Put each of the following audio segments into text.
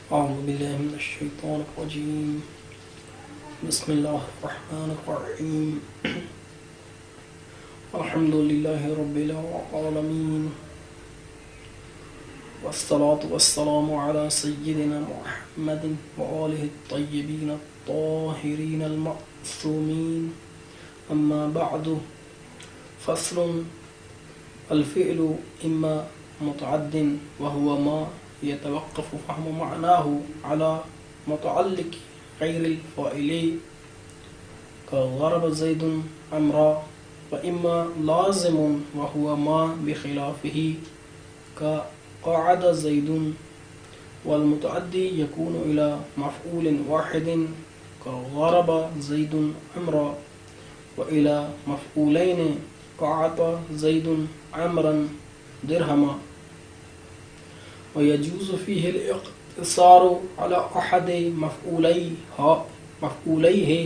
أعوذ بالله من الشيطان الرجيم. بسم الله الرحمن الرحيم. الحمد لله رب العالمين، والصلاة والسلام على سيدنا محمد وآله الطيبين الطاهرين المعصومين. أما بعد، فصل. الفعل إما متعد وهو ما يتوقف فهم معناه على متعلق غير الفاعل كضرب زيد عمرا، وإما لازم وهو ما بخلافه كقعد زيد، والمتعدي يكون إلى مفعول واحد كضرب زيد عمرا، وإلى مفعولين قعد زيد عمرا درهما. ويجوز فيه الاقتصار على أحد مفعوليه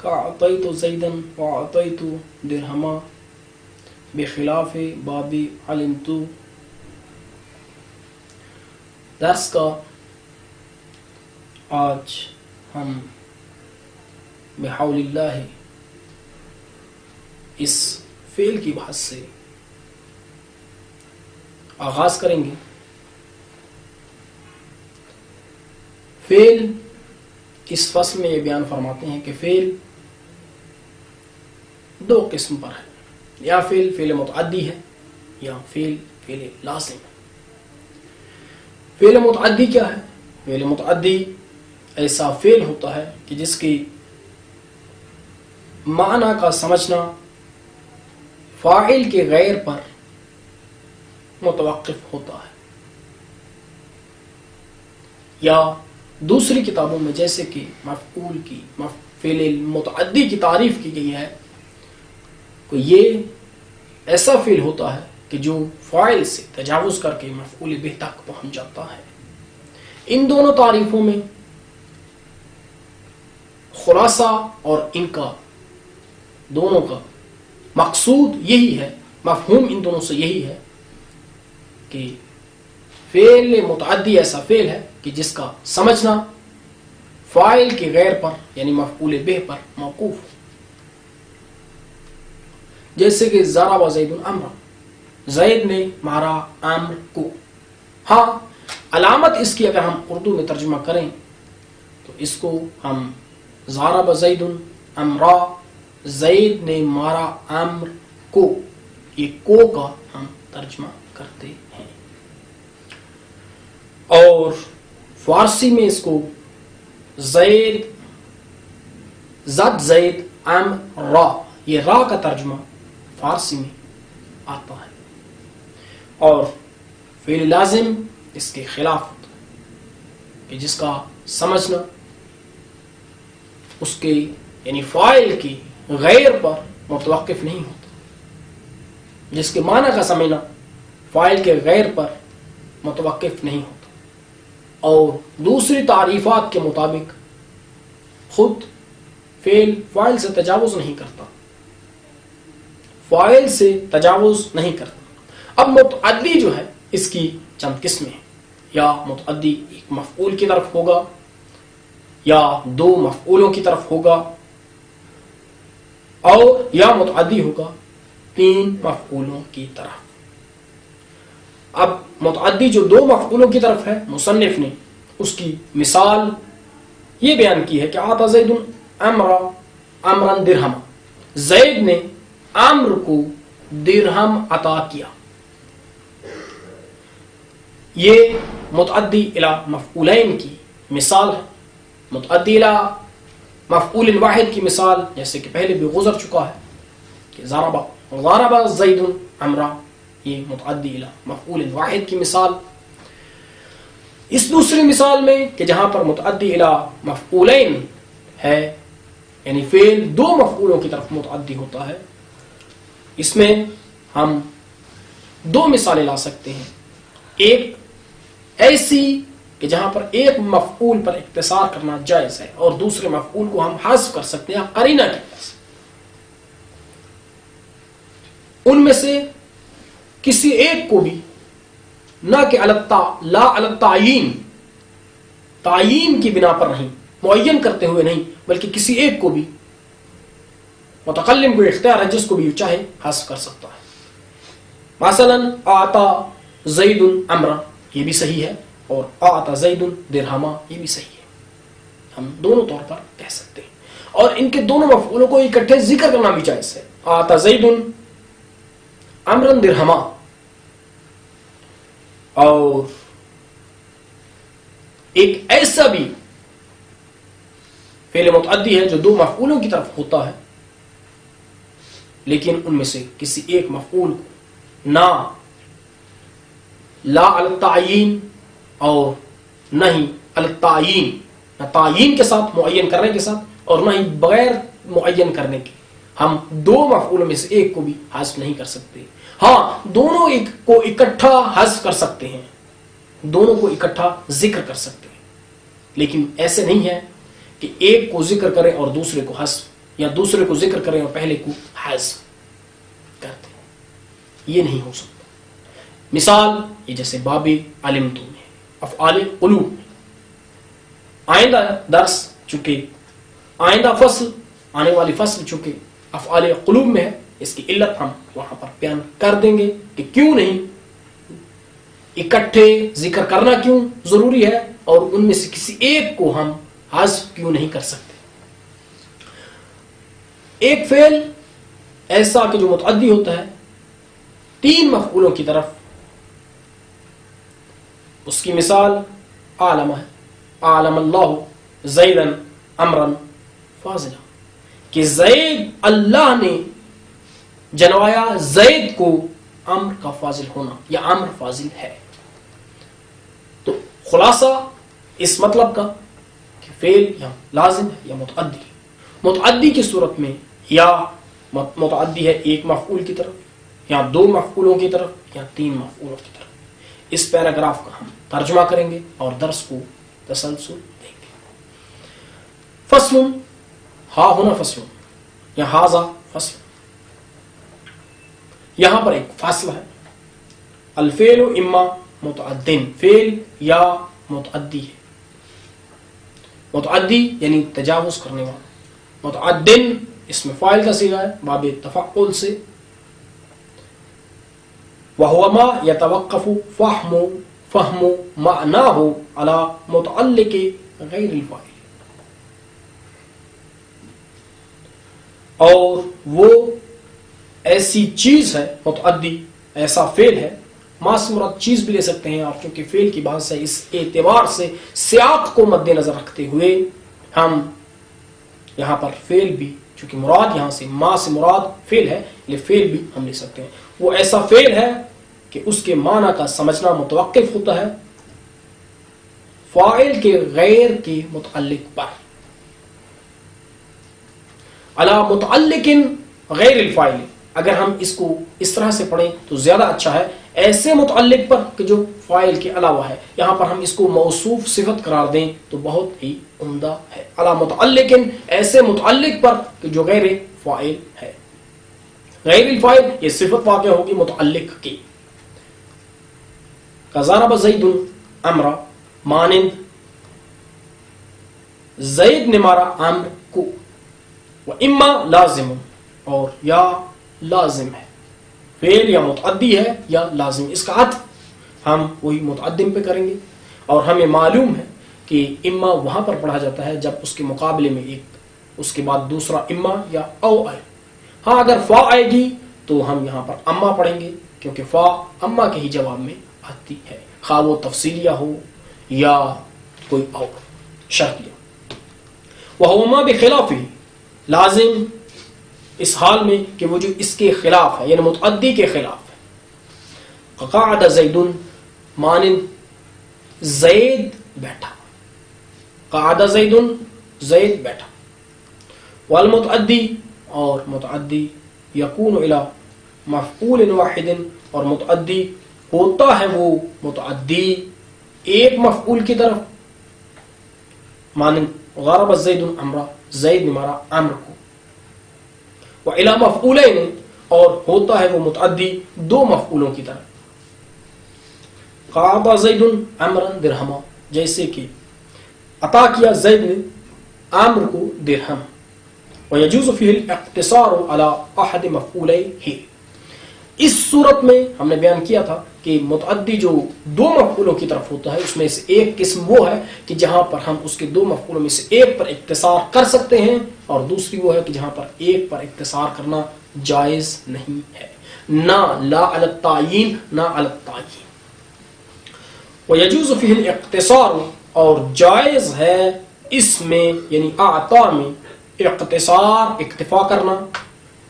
كأعطيت زيدا وأعطيت درهما، بخلاف باب علمت. درس کا آج ہم بحول اللہ اس فعل کی بحث سے آغاز کریں گے. فعل اس فصل میں یہ بیان فرماتے ہیں کہ فعل دو قسم پر ہے، یا فعل متعدی ہے یا فعل لازم ہے. فعل متعدی کیا ہے؟ فعل متعدی ایسا فعل ہوتا ہے کہ جس کی معنی کا سمجھنا فاعل کے غیر پر متوقف ہوتا ہے، یا دوسری کتابوں میں جیسے کہ مفعول کی فعل متعدی کی تعریف کی گئی ہے کہ یہ ایسا فعل ہوتا ہے کہ جو فاعل سے تجاوز کر کے مفعول بہ تک پہنچ جاتا ہے. ان دونوں تعریفوں میں خلاصہ اور ان کا دونوں کا مقصود یہی ہے، مفہوم ان دونوں سے یہی ہے کہ فعل متعدی ایسا فعل ہے کہ جس کا سمجھنا فاعل کے غیر پر یعنی مفعول بہ پر موقوف ہو. جیسے کہ ضرب زید عمرا، زید نے مارا عمر کو. ہاں، علامت اس کی اگر ہم اردو میں ترجمہ کریں تو اس کو ہم ضرب زید عمرا، زید نے مارا عمر کو، یہ کو کا ہم ترجمہ کرتے ہیں. اور فارسی میں اس کو زید عمرا، یہ را کا ترجمہ فارسی میں آتا ہے. اور فعل لازم اس کے خلاف ہوتا ہے کہ جس کا سمجھنا اس کے یعنی فاعل کی غیر پر متوقف نہیں ہوتا، جس کے معنی کا سمجھنا فاعل کے غیر پر متوقف نہیں ہوتا. اور دوسری تعریفات کے مطابق خود فعل فاعل سے تجاوز نہیں کرتا، فاعل سے تجاوز نہیں کرتا. اب متعدی جو ہے اس کی چند قسمیں ہیں، یا متعدی ایک مفعول کی طرف ہوگا، یا دو مفعولوں کی طرف ہوگا، اور یا متعدی ہوگا تین مفعولوں کی طرف. اب متعدی جو دو مفعولوں کی طرف ہے، مصنف نے اس کی مثال یہ بیان کی ہے کہ آتا زید عمرا درہم، زید نے عمر کو درہم عطا کیا. یہ متعدی الی مفعولین کی مثال ہے. متعدی الی مفعول واحد کی مثال جیسے کہ پہلے بھی گزر چکا ہے کہ ضرب زید عمرا، یہ متعدی الی مفعول واحد کی مثال. اس دوسری مثال میں کہ جہاں پر متعدی الی مفعولین ہے، یعنی فعل دو مفعولوں کی طرف متعدی ہوتا ہے، اس میں ہم دو مثالیں لا سکتے ہیں. ایک ایسی کہ جہاں پر ایک مفعول پر اقتصار کرنا جائز ہے، اور دوسرے مفعول کو ہم حذف کر سکتے ہیں قرینہ کی وجہ سے. ان میں سے کسی ایک کو بھی نہ کہ لا علی التعیین تعیین کی بنا پر نہیں، معین کرتے ہوئے نہیں، بلکہ کسی ایک کو بھی متکلم کو اختیار ہے جس کو بھی چاہے حذف کر سکتا ہے. مثلا آتا زید امرا، یہ بھی صحیح ہے، اور آتا زید درہما، یہ بھی صحیح ہے. ہم دونوں طور پر کہہ سکتے ہیں، اور ان کے دونوں مفعولوں کو اکٹھے ذکر کرنا بھی جائز ہے. آتا زید امرا درہما، اور ایک ایسا بھی فعل متعدی ہے جو دو مفعولوں کی طرف ہوتا ہے، لیکن ان میں سے کسی ایک مفعول کو نہ لا علی التعیین اور نہ ہی علی التعیین، نہ تعیین کے ساتھ، معین کرنے کے ساتھ، اور نہ ہی بغیر معین کرنے کے، ہم دو مفعولوں میں سے ایک کو بھی حذف نہیں کر سکتے. ہاں دونوں ایک کو اکٹھا حذف کر سکتے ہیں، دونوں کو اکٹھا ذکر کر سکتے ہیں، لیکن ایسے نہیں ہے کہ ایک کو ذکر کریں اور دوسرے کو حذف، یا دوسرے کو ذکر کریں اور پہلے کو حذف کرتے ہیں. یہ نہیں ہو سکتا. مثال یہ جیسے باب علمتم میں، افعال قلوب میں. آئندہ درس چونکہ آئندہ فصل، آنے والی فصل چونکہ افعال قلوب میں ہے، اس کی علت ہم وہاں پر بیان کر دیں گے کہ کیوں نہیں اکٹھے ذکر کرنا کیوں ضروری ہے، اور ان میں سے کسی ایک کو ہم حذف کیوں نہیں کر سکتے. ایک فعل ایسا کہ جو متعدی ہوتا ہے تین مفعولوں کی طرف، اس کی مثال عالم ہے. عالم اللہ زیدا امرا فاضلا، کہ زید، اللہ نے جنوایا زید کو امر کا فاضل ہونا، یا امر فاضل ہے. تو خلاصہ اس مطلب کا کہ فعل یا لازم ہے یا متعدی. متعدی کی صورت میں یا متعدی ہے ایک مفعول کی طرف، یا دو مفعولوں کی طرف، یا تین مفعولوں کی طرف. اس پیراگراف کا ہم ترجمہ کریں گے اور درس کو تسلسل دیں گے. فصل، ہا ہونا فصل، یا ہاذا فصل. یہاں پر ایک فاصلہ ہے. الفعل اما متعدن، فعل یا متعدی ہے. متعدی یعنی تجاوز کرنے والا. متعدن اس میں فاعل کا صیغہ ہے باب تفعل سے. وهو ما يتوقف فهم معناه على متعلق غیر الفاعل، اور وہ ایسی چیز ہے متعدی، ایسا فعل ہے. ما سے مراد چیز بھی لے سکتے ہیں، اور چونکہ فعل کی بحث ہے اس اعتبار سے سیاق کو مد نظر رکھتے ہوئے ہم یہاں پر فعل بھی، چونکہ مراد یہاں سے ما سے مراد فعل ہے، یہ فعل بھی ہم لے سکتے ہیں. وہ ایسا فعل ہے کہ اس کے معنی کا سمجھنا متوقف ہوتا ہے فاعل کے غیر کے متعلق پر. علی متعلق غیر الفاعل، اگر ہم اس کو اس طرح سے پڑھیں تو زیادہ اچھا ہے، ایسے متعلق پر کہ جو فاعل کے علاوہ ہے. یہاں پر ہم اس کو موصوف صفت قرار دیں تو بہت ہی عمدہ ہے. علی متعلق، ایسے متعلق پر کہ جو غیر فاعل ہے. غیر الفاعل یہ صفت واقع ہوگی متعلق کی. ضرب زید امرا، مانند زید نے مارا امر کو. و اما لازم، اور یا لازم ہے. فعل یا متعدی ہے یا لازم. اس کا عطف ہم وہی متعدم پہ کریں گے، اور ہمیں معلوم ہے کہ اما وہاں پر پڑھا جاتا ہے جب اس کے مقابلے میں ایک، اس کے بعد دوسرا اما یا او آئے. ہاں اگر فا آئے گی تو ہم یہاں پر اما پڑھیں گے، کیونکہ فا اما کے ہی جواب میں آتی ہے، خواہ وہ تفصیلیہ ہو یا کوئی اور شرطیہ. وہو ما بخلاف، لازم اس حال میں کہ وہ جو اس کے خلاف ہے، یعنی متعدی کے خلاف ہے. قعد زید، مانند زید بیٹھا. قعد زید، زید بیٹھا. والمتعدی، اور متعدی یکون الی مفعول واحد، اور متعدی ہوتا ہے وہ متعدی ایک مفعول کی طرف. مانند ضرب زید امرا، زید نے مارا امر کو. وإلی مفعولین، اور ہوتا ہے وہ متعدی دو مفعولوں کی طرف. قعد زید امرا درہما، جیسے کہ عطا کیا زید نے عامر کو درہم. ويجوز فيه الاقتصار على احد مفعولیہ. اس صورت میں ہم نے بیان کیا تھا کہ متعدی جو دو مفعولوں کی طرف ہوتا ہے اس میں سے ایک قسم وہ ہے کہ جہاں پر ہم اس کے دو مفعولوں میں سے ایک پر اقتصار کر سکتے ہیں اور دوسری وہ ہے کہ جہاں پر ایک پر اقتصار کرنا جائز نہیں ہے، نہ لا علی التعیین نہ علی التعیین. ويجوز فيه الاقتصار، اور جائز ہے اس میں یعنی اعطا میں اقتصار اکتفا کرنا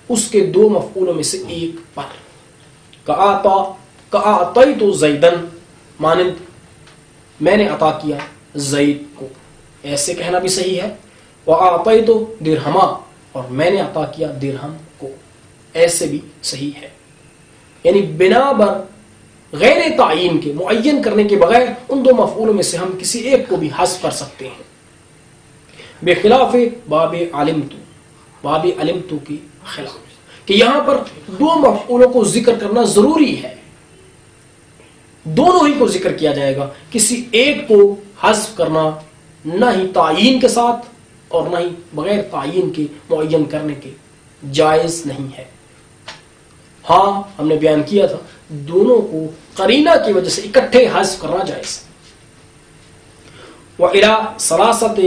اس کے دو مفعولوں میں سے ایک پر. کأعطیت زیدن، مانند میں نے عطا کیا زید کو، ایسے کہنا بھی صحیح ہے. وأعطیت درہما، اور میں نے عطا کیا درہم کو، ایسے بھی صحیح ہے. یعنی بنا بر غیر تعین کے، معین کرنے کے بغیر ان دو مفعولوں میں سے ہم کسی ایک کو بھی حذف کر سکتے ہیں. بخلاف باب علمت، باب علمت کی خلاف کہ یہاں پر دو مفعولوں کو ذکر کرنا ضروری ہے، دونوں ہی کو ذکر کیا جائے گا، کسی ایک کو حذف کرنا نہ ہی تعین کے ساتھ اور نہ ہی بغیر تعین کے معین کرنے کے جائز نہیں ہے. ہاں ہم نے بیان کیا تھا دونوں کو قرینہ کی وجہ سے اکٹھے حذف کرنا جائز. وَإِلَى ثَلَاثَةِ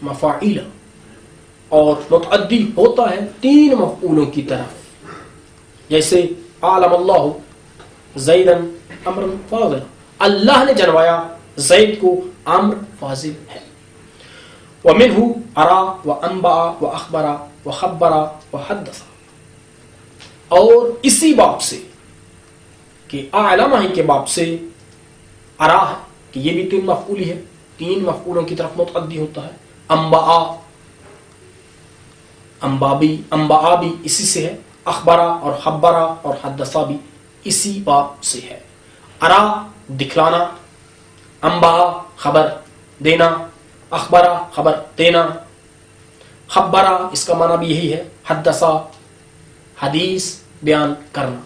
مَفَاعِيلَ، اور متعدی ہوتا ہے تین مفعولوں کی طرف، جیسے عالم اللہ زیدن امر فاضل، اللہ نے جنوایا زید کو امر فاضل ہے. وَمِنْهُ أَرَى وَأَنْبَأَ وَأَخْبَرَ وَخَبَّرَ وَحَدَّثَ، اور اسی باب سے کہ اعلمہ ہی کے باب سے ارا ہے کہ یہ بھی تین مفعولی ہے، تین مفعولوں کی طرف متعدی ہوتا ہے. انباء بھی اسی سے ہے، اخبرا اور خبرا اور حدثا بھی اسی باب سے ہے. ارا دکھلانا، انباء خبر دینا، اخبرا خبر دینا، خبرا اس کا معنی بھی یہی ہے، حدثا حدیث بیان کرنا،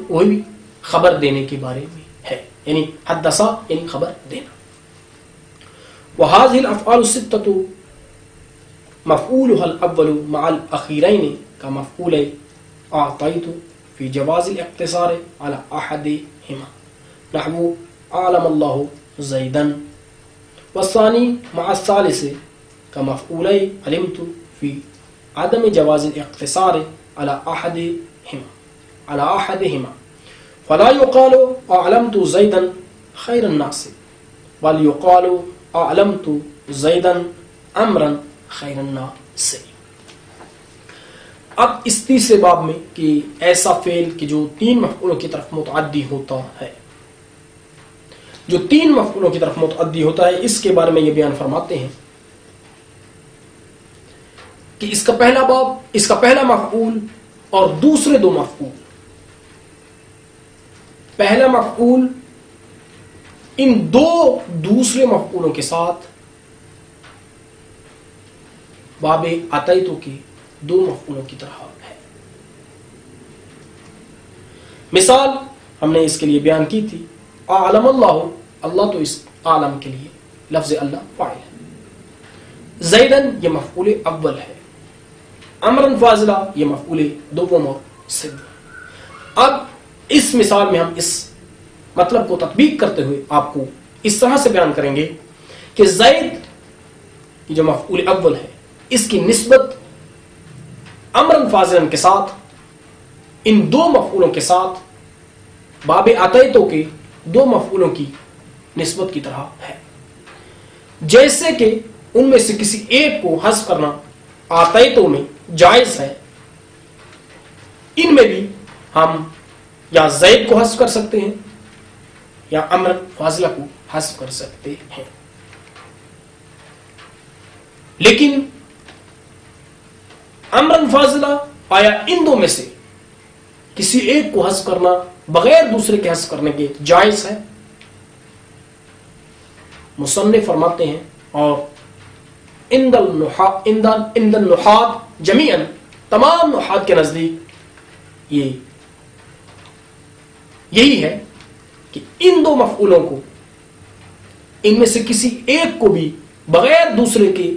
وہی بھی خبر دینے کے بارے میں ہے، یعنی حدثا یعنی خبر دینا. وهذه الافعال السته مفعولها الاول مع الاخيرين كمفعول اعطيت في جواز الاقتصار على احدهما نحو عالم الله زيدا، والثاني مع الثالث كمفعول علمت في عدم جواز الاقتصار على احدهما فلا يقال اعلمت زيدا خير الناس بل يقال اعلمت زیدا امرا خیر الناس. اب اس تیسرے باب میں کہ ایسا فعل کہ جو تین مفعولوں کی طرف متعدی ہوتا ہے، جو تین مفعولوں کی طرف متعدی ہوتا ہے، اس کے بارے میں یہ بیان فرماتے ہیں کہ اس کا پہلا باب، اس کا پہلا مفعول اور دوسرے دو مفعول، پہلا مفعول ان دو دوسرے مفعولوں کے ساتھ باب عطیتو کے دو مفعولوں کی طرح ہے. مثال ہم نے اس کے لیے بیان کی تھی، عالم اللہ، اللہ تو اس عالم کے لیے لفظ اللہ فاعل ہے، زیدن یہ مفعول اول ہے، امرن فاضلہ یہ مفعول دوم اور صدر. اب اس مثال میں ہم اس مطلب کو تطبیق کرتے ہوئے آپ کو اس طرح سے بیان کریں گے کہ زید جو مفعول اول ہے اس کی نسبت امرن فاضلن کے ساتھ، ان دو مفعولوں کے ساتھ باب عطیتو کے دو مفعولوں کی نسبت کی طرح ہے، جیسے کہ ان میں سے کسی ایک کو حذف کرنا عطیتو میں جائز ہے، ان میں بھی ہم یا زید کو حذف کر سکتے ہیں یا امر فاضلہ کو حذف کر سکتے ہیں. لیکن امرن فاضلہ آیا ان دو میں سے کسی ایک کو حذف کرنا بغیر دوسرے کے حذف کرنے کے جائز ہے. مصنف فرماتے ہیں اور عند النحات جمیعاً، تمام نحات کے نزدیک یہی ہے کہ ان دو مفعولوں کو ان میں سے کسی ایک کو بھی بغیر دوسرے کے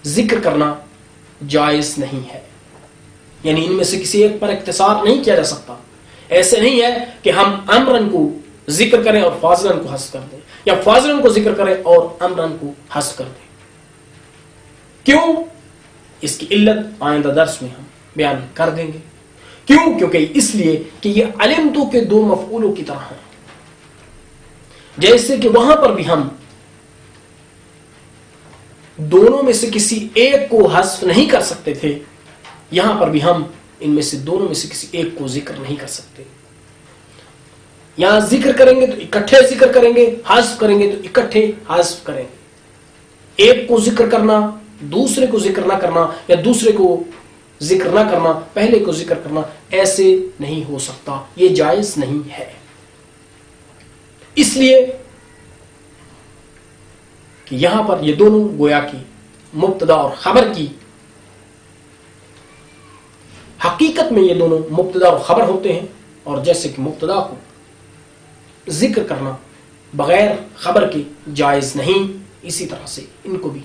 ذکر کرنا جائز نہیں ہے. یعنی ان میں سے کسی ایک پر اختصار نہیں کیا جا سکتا. ایسے نہیں ہے کہ ہم امرن کو ذکر کریں اور فاضلن کو حذف کر دیں، یا فاضلن کو ذکر کریں اور امرن کو حذف کر دیں. کیوں؟ اس کی علت آئندہ درس میں ہم بیان کر دیں گے. کیوں؟ کیونکہ اس لیے کہ یہ علمتو کے دو مفعولوں کی طرح ہیں. جیسے کہ وہاں پر بھی ہم دونوں میں سے کسی ایک کو حذف نہیں کر سکتے تھے، یہاں پر بھی ہم ان میں سے دونوں میں سے کسی ایک کو ذکر نہیں کر سکتے. یہاں ذکر کریں گے تو اکٹھے ذکر کریں گے، حذف کریں گے تو اکٹھے حذف کریں گے. ایک کو ذکر کرنا، دوسرے کو ذکر نہ کرنا، یا دوسرے کو ذکر نہ کرنا، پہلے کو ذکر کرنا، ایسے نہیں ہو سکتا. یہ جائز نہیں ہے. اس لیے کہ یہاں پر یہ دونوں گویا کی مبتدا اور خبر کی حقیقت میں یہ دونوں مبتدا اور خبر ہوتے ہیں. اور جیسے کہ مبتدا کو ذکر کرنا بغیر خبر کے جائز نہیں، اسی طرح سے ان کو بھی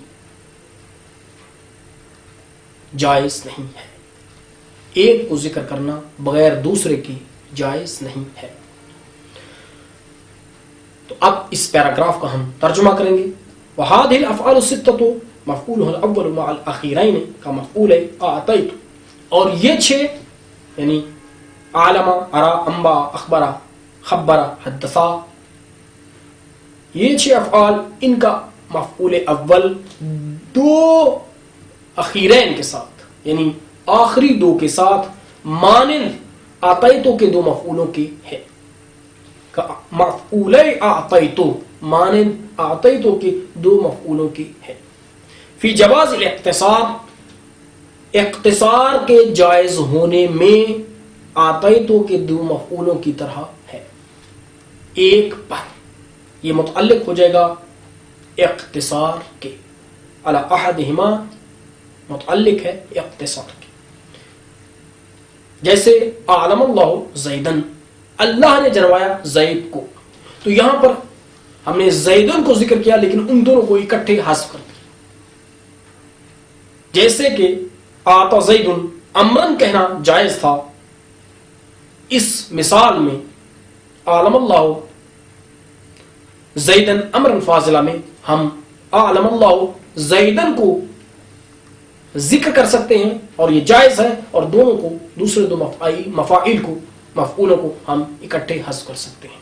جائز نہیں ہے. ایک کو ذکر کرنا بغیر دوسرے کے جائز نہیں ہے. تو اب اس پیراگراف کا ہم ترجمہ کریں گے. وَهَذِهِ الْأَفْعَالُ السِّتَّةُ مَفْعُولُهَا الْأَوَّلُ مَعَ الْأَخِيرَيْنِ كَمَفْعُولَيْ أَعْطَيْتُ. اور یہ چھ یعنی عالم، ارا، انبا، اخبرا، خبرا، حدثا، یہ چھ افعال ان کا مفعول اول دو اخیرین کے ساتھ یعنی آخری دو کے ساتھ مانند اعطیتو کے دو مفعولوں کے ہے. مفعول اعطیتو مانند اعطیتو کے دو مفعولوں کے ہے. فی جواز الاختصار، اختصار کے جائز ہونے میں اعطیتو کے دو مفعولوں کی طرح ہے. ایک پر یہ متعلق ہو جائے گا اختصار کے، علی احدہما متعلق ہے اختصار کے. جیسے اعلم اللہ زیدن، اللہ نے جنوایا زید کو، تو یہاں پر ہم نے زیدن کو ذکر کیا لیکن ان دونوں کو اکٹھے حذف کر دیا. جیسے کہ آتا زیدن امرن کہنا جائز تھا، اس مثال میں اعلم اللہ زیدن امرن فاضلہ میں ہم اعلم اللہ زیدن کو ذکر کر سکتے ہیں اور یہ جائز ہے، اور دونوں کو دوسرے دو مفاعیل کو مفعولوں کو ہم اکٹھے حذف کر سکتے ہیں.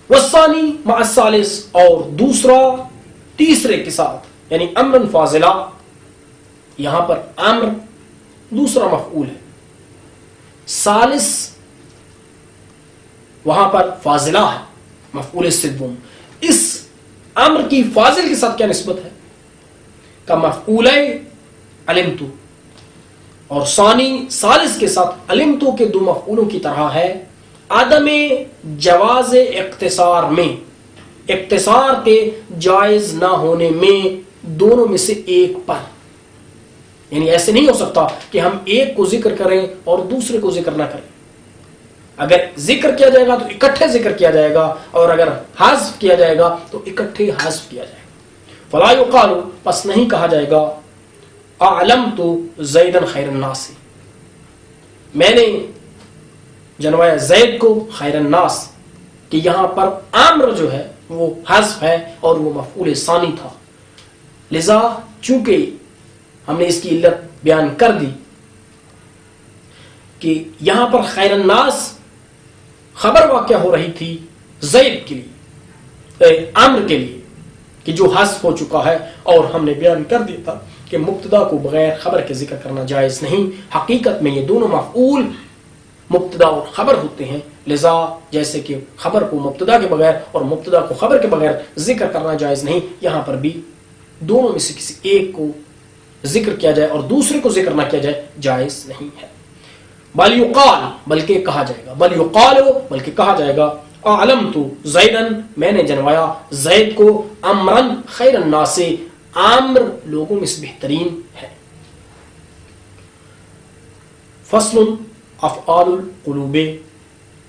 والثانی مع الثالث، اور دوسرا تیسرے کے ساتھ یعنی امرن فاضلہ، یہاں پر امر دوسرا مفعول ہے، ثالث وہاں پر فاضلہ ہے مفعول سوم. اس امر کی فاضل کے ساتھ کیا نسبت ہے؟ کا مفعول علمتو، اور ثانی ثالث کے ساتھ علمتو کے دو مفعولوں کی طرح ہے. عدم جواز اختصار میں، اختصار کے جائز نہ ہونے میں دونوں میں سے ایک پر، یعنی ایسے نہیں ہو سکتا کہ ہم ایک کو ذکر کریں اور دوسرے کو ذکر نہ کریں. اگر ذکر کیا جائے گا تو اکٹھے ذکر کیا جائے گا، اور اگر حذف کیا جائے گا تو اکٹھے حذف کیا جائے گا. فلا یقال، پس نہیں کہا جائے گا اعلمت زیدن خیر الناس، میں نے جنوایا زید کو خیر الناس، کہ یہاں پر امر جو ہے وہ حذف ہے اور وہ مفعول ثانی تھا. لذا چونکہ ہم نے اس کی علت بیان کر دی کہ یہاں پر خیر الناس خبر واقع ہو رہی تھی زید کے لیے، امر کے لیے کہ جو حذف ہو چکا ہے، اور ہم نے بیان کر دیا تھا کہ مبتدا کو بغیر خبر کے ذکر کرنا جائز نہیں. حقیقت میں یہ دونوں مفعول مبتدا اور خبر ہوتے ہیں. لذا جیسے کہ خبر کو مبتدا کے بغیر اور مبتدا کو خبر کے بغیر ذکر کرنا جائز نہیں، یہاں پر بھی دونوں میں سے کسی ایک کو ذکر کیا جائے اور دوسرے کو ذکر نہ کیا جائے جائز نہیں ہے. بل یقال، بلکہ کہا جائے گا، بل یقال، بلکہ کہا جائے گا اعلمت زیدن، میں نے جنوایا زید کو، امرن خیر الناس، امر لوگوں میں سے بہترین ہے. فصل افعال القلوب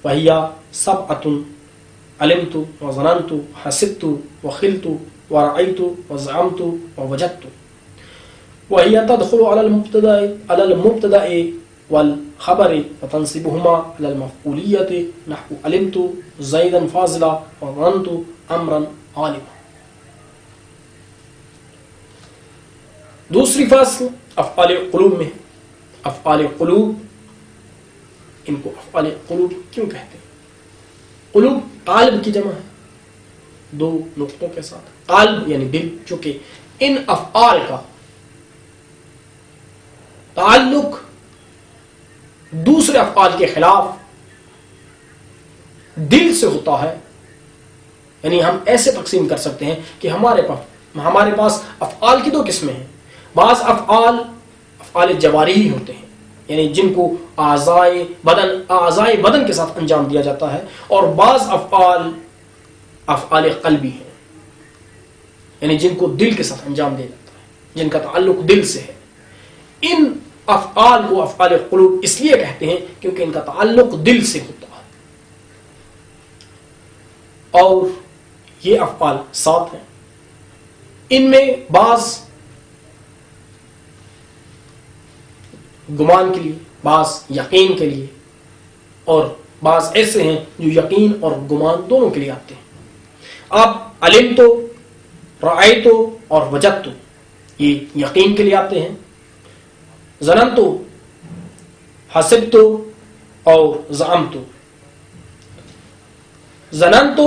وهي سبعة علمت وظننت حسبت وخلت ورأيت وزعمت ووجدت. وهي تدخل على المبتدأ والخبر فتنصبهما على المفعولية نحو علمت زيدا فاضلا وظننت امرا غالبا. دوسری فصل افعال قلوب میں. افعال قلوب، ان کو افعال قلوب کیوں کہتے ہیں؟ قلوب قالب کی جمع ہے دو نقطوں کے ساتھ. قالب یعنی دل، چونکہ ان افعال کا تعلق دوسرے افعال کے خلاف دل سے ہوتا ہے. یعنی ہم ایسے تقسیم کر سکتے ہیں کہ ہمارے پاس افعال کی دو قسمیں ہیں. بعض افعال جواری ہوتے ہیں، یعنی جن کو اعضائے بدن کے ساتھ انجام دیا جاتا ہے، اور بعض افعال قلبی ہیں، یعنی جن کو دل کے ساتھ انجام دیا جاتا ہے، جن کا تعلق دل سے ہے. ان افعال کو افعال قلوب اس لیے کہتے ہیں کیونکہ ان کا تعلق دل سے ہوتا ہے. اور یہ افعال 7 ہیں. ان میں بعض گمان کے لیے، بعض یقین کے لیے، اور بعض ایسے ہیں جو یقین اور گمان دونوں کے لیے آتے ہیں. آپ علم تو، رأی تو اور وجد تو یہ یقین کے لیے آتے ہیں. ظنن تو، حسب تو اور زعم تو. ظنن تو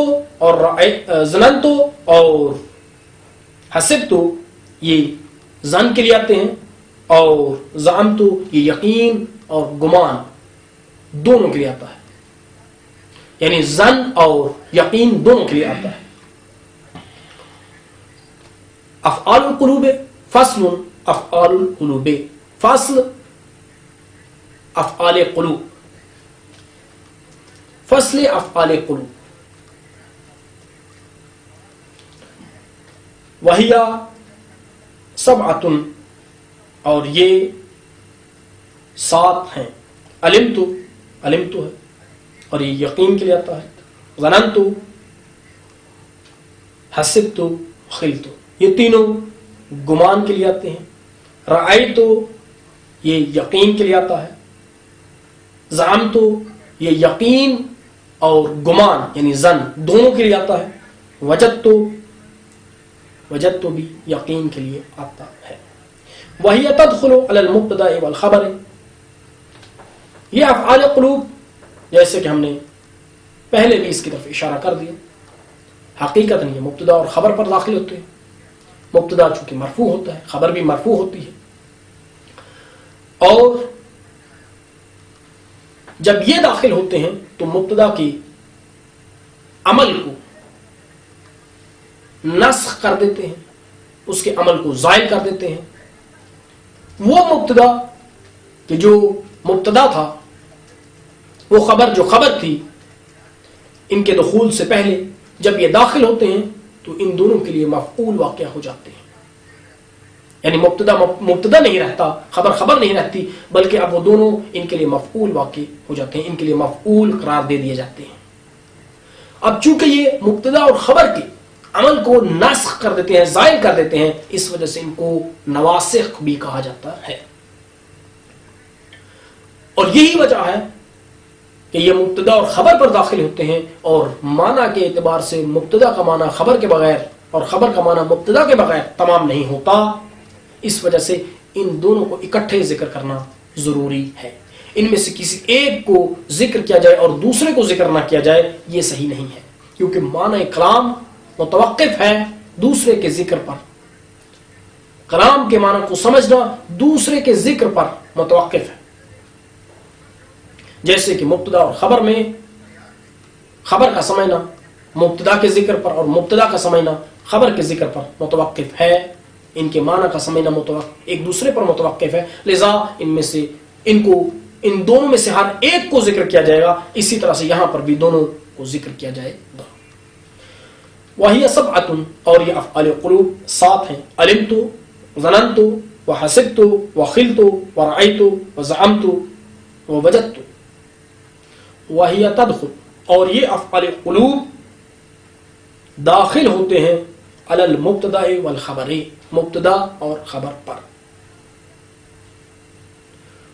اور حسب تو یہ ظن کے لیے آتے ہیں، اور زعم تو یہ یقین اور گمان دونوں کے لیے آتا ہے. یعنی ظن اور یقین دونوں کے لیے آتا ہے. افعال القلوب فصل. افعال القلوب فصل افعال قلوب. فصل افعال قلوب. وہی 7 اور یہ 7 ہیں. علمت ہے اور یہ یقین کے لیے آتا ہے. ظننت، حسبت، خلت یہ تینوں گمان کے لیے آتے ہیں. رأیت یہ یقین کے لیے آتا ہے. زعمت یہ یقین اور گمان یعنی ظن دونوں کے لیے آتا ہے. وجدت بھی یقین کے لیے آتا ہے. وہی تدخل علی المبتدأ والخبر. یہ افعال قلوب جیسے کہ ہم نے پہلے بھی اس کی طرف اشارہ کر دیا، حقیقت نہیں ہے مبتدا اور خبر پر داخل ہوتے ہیں. مبتدا چونکہ مرفوع ہوتا ہے، خبر بھی مرفوع ہوتی ہے. اور جب یہ داخل ہوتے ہیں تو مبتدا کی عمل کو نسخ کر دیتے ہیں، اس کے عمل کو زائل کر دیتے ہیں. وہ مبتدا کہ جو مبتدا تھا، وہ خبر جو خبر تھی، ان کے دخول سے پہلے جب یہ داخل ہوتے ہیں تو ان دونوں کے لیے مفعول واقع ہو جاتے ہیں. یعنی مبتدا نہیں رہتا، خبر نہیں رہتی، بلکہ اب وہ دونوں ان کے لیے مفعول واقع ہو جاتے ہیں، ان کے لیے مفعول قرار دے دیے جاتے ہیں. اب چونکہ یہ مبتدا اور خبر کے عمل کو ناسخ کر دیتے ہیں، زائل کر دیتے ہیں، اس وجہ سے ان کو نواسخ بھی کہا جاتا ہے. اور یہی وجہ ہے کہ یہ مبتدا اور خبر پر داخل ہوتے ہیں، اور معنی کے اعتبار سے مبتدا کا معنی خبر کے بغیر اور خبر کا معنی مبتدا کے بغیر تمام نہیں ہوتا. اس وجہ سے ان دونوں کو اکٹھے ذکر کرنا ضروری ہے. ان میں سے کسی ایک کو ذکر کیا جائے اور دوسرے کو ذکر نہ کیا جائے یہ صحیح نہیں ہے، کیونکہ معنی کلام متوقف ہے دوسرے کے ذکر پر. کلام کے معنی کو سمجھنا دوسرے کے ذکر پر متوقف ہے. جیسے کہ مبتدا اور خبر میں خبر کا سمجھنا مبتدا کے ذکر پر اور مبتدا کا سمجھنا خبر کے ذکر پر متوقف ہے. ان کے معنی کا سمجھنا ایک دوسرے پر متوقف ہے، لذا ان دونوں میں سے ہر ایک کو ذکر کیا جائے گا. اسی طرح سے یہاں پر بھی دونوں کو ذکر کیا جائے گا. وہی 7 اور یہ افعال قلوب 7 ہیں. علمت، ظننت، وحسبت، وخلت، ورأيت، وزعمت، ووجدت. وہی تدخل اور یہ افعال قلوب داخل ہوتے ہیں علی المبتدا والخبر، مبتدا اور خبر پر.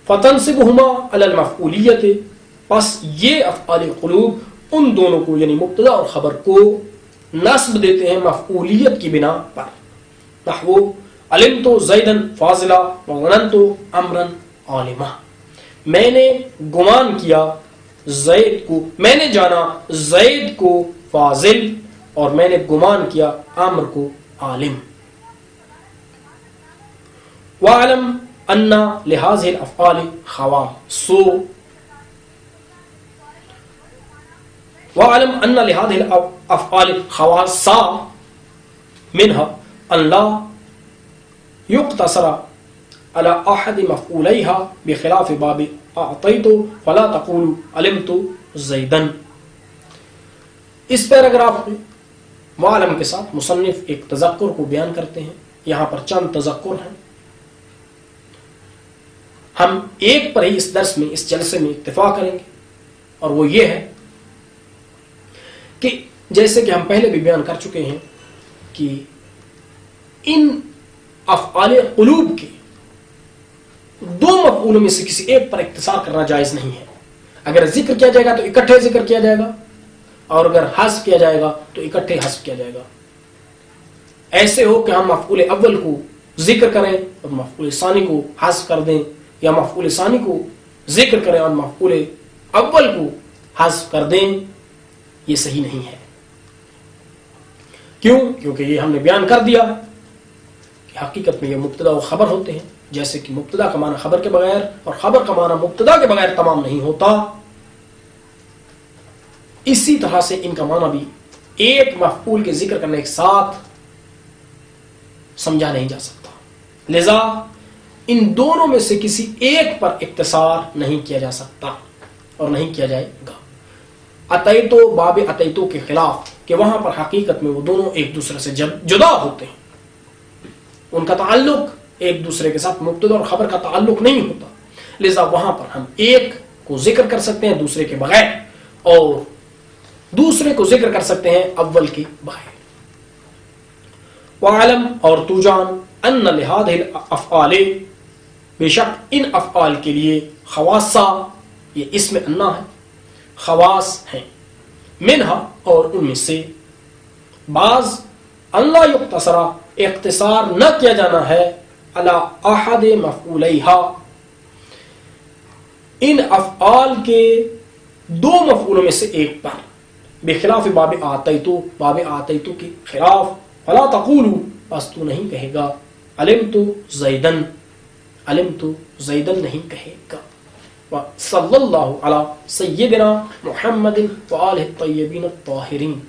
فتنصبهما علی المفعولیت، پس یہ افعال قلوب ان دونوں کو یعنی مبتدا اور خبر کو نصب دیتے ہیں مفعولیت کی بنا پر. نحو علمت زیدا فاضلا وظننت امرا عالما، میں نے گمان کیا زید کو، میں نے جانا زید کو فاضل اور میں نے گمان کیا عامر کو عالم. وَعَلَمْ أَنَّ لِهَذِهِ الْأَفْعَالِ خَوَاصَّ، وَعَلَمْ أَنَّ لِهَذِهِ الْأَفْعَالِ خَوَاصَّ مِنْهَا أَنْ لَا يُقْتَصَرَ على أحد مفعوليها بخلاف باب أعطيت فلا تقول علمت زيدا. اس پیراگراف میں معلم کے ساتھ مصنف ایک تذکر کو بیان کرتے ہیں. یہاں پر چند تذکر ہیں. ہم ایک پر ہی اس درس میں اس جلسے میں اتفاق کریں گے اور وہ یہ ہے کہ جیسے کہ ہم پہلے بھی بیان کر چکے ہیں کہ ان افعال قلوب کے دو مفعولوں میں سے کسی ایک پر اختصار کرنا جائز نہیں ہے. اگر ذکر کیا جائے گا تو اکٹھے ذکر کیا جائے گا اور اگر حذف کیا جائے گا تو اکٹھے حذف کیا جائے گا. ایسے ہو کہ ہم مفعول اول کو ذکر کریں اور مفعول ثانی کو حذف کر دیں، یا مفعول ثانی کو ذکر کریں اور مفعول اول کو حذف کر دیں، یہ صحیح نہیں ہے. کیوں؟ کیونکہ یہ ہم نے بیان کر دیا کہ حقیقت میں یہ مبتدا و خبر ہوتے ہیں. جیسے کہ مبتدا کا معنی خبر کے بغیر اور خبر کا معنی مبتدا کے بغیر تمام نہیں ہوتا، اسی طرح سے ان کا معنی بھی ایک مفعول کے ذکر کرنے کے ساتھ سمجھا نہیں جا سکتا. لذا ان دونوں میں سے کسی ایک پر اختصار نہیں کیا جا سکتا اور نہیں کیا جائے گا. اتیتو باب اتیتو کے خلاف کہ وہاں پر حقیقت میں وہ دونوں ایک دوسرے سے جدا ہوتے ہیں، ان کا تعلق ایک دوسرے کے ساتھ مبتدا اور خبر کا تعلق نہیں ہوتا. لذا وہاں پر ہم ایک کو ذکر کر سکتے ہیں دوسرے کے بغیر اور دوسرے کو ذکر کر سکتے ہیں اول کے بغیر. وعلم اور تو جان ان لهذه الافعال، بے شک ان افعال کے لیے خواصہ، یہ اسم انا ہے، خواص ہیں، منہا اور ان میں سے بعض اللہ یقتصر اختصار نہ کیا جانا ہے علی احد مفعولیہا، ان افعال کے دو مفعولوں میں سے ایک پر، بخلاف باب آتیتو، باب آتیتو کے خلاف، فلا تقولو بس تو نہیں کہے گا علمت زیدن، علمت زیدن نہیں کہے گا. صلی اللہ علی سیدنا محمد وآلہ الطیبین الطاہرین.